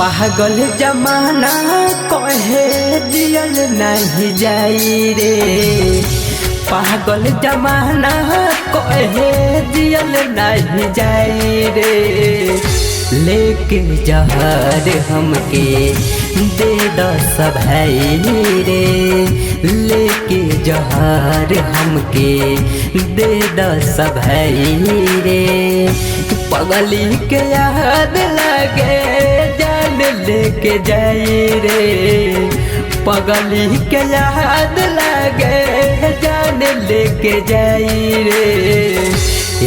पागल जमाना कहे जियल नहीं जाई रे। पागल जमाना कहे जियल नहीं जाई रे। लेके जहर हमके दे दस भाई रे। लेके जहर हमके दे दस भाई रे। पगली के याद लगे जान लेके जाई रे। पगली के याद लगे जान लेके जाई रे।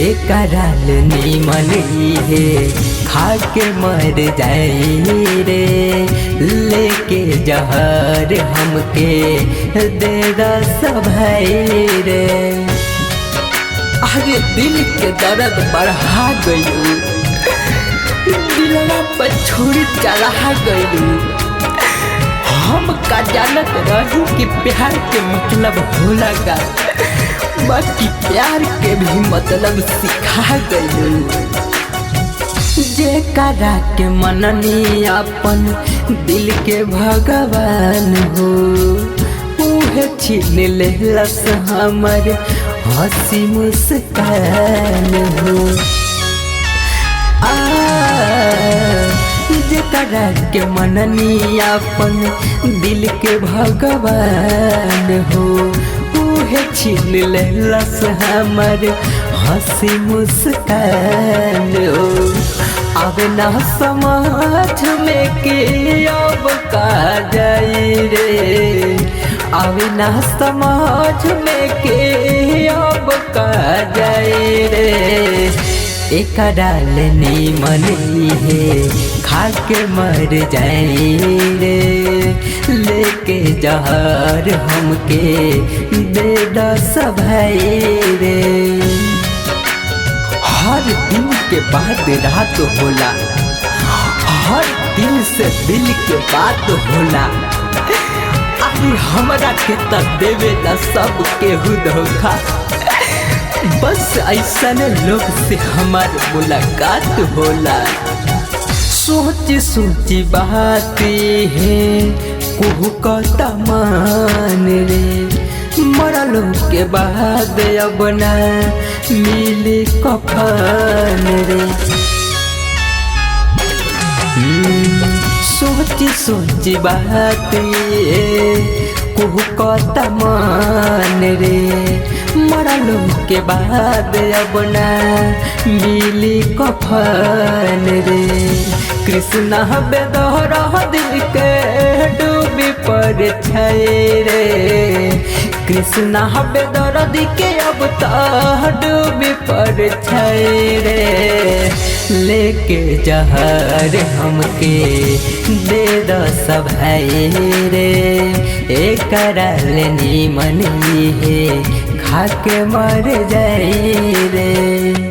एक राल नीमन है खा के मर जाई रे। लेके जहर हमके दे दस भाई रे। अरे दिल के दर्द बढ़ा गयू, दिलवा पर छोड़ी चला गयू। हम का जानत रही कि प्यार के मतलब होला का, बाकी प्यार के भी मतलब सिखा गयू। जेकरा के मननी अपन दिल के भगवान हो, उहे छीन लेलस हमर हंसी मुस्कान हो। जेकरा के मननी अपन दिल के भगवान हो, उहे छीन लेलस हमर हंसी मुस्कान हो। अब ना समझ में कि अब का जाई रे। अब ना समझ में कि अब का जाई रे। एक डाल नीमन है खा के मर जाई रे। लेके जहर हमके दे दस भाई रे। हर दिन के बाद रात होला, हर दिल से दिल के बात होला। अरे हमरा के त देवे ला सब केहू धोखा। बस ऐसन लोग से हमार मुलाकात होला। सोच सोची बात है कुहू का मान रे। मरलो के बाद अब ना मिले कफन रे। सोची सोची बात कुहू का मान रे। मरलो के बाद अब ना मिले कफन रे। कृष्णा बेदहरा दिल के डूबी पर छाए रे। कृष्णा बेदर्द के अब तो डूबी पर छाए रे। लेके जहर हमके दे दस भाई रे। एक राल नीमन है खा के मर जाई रे।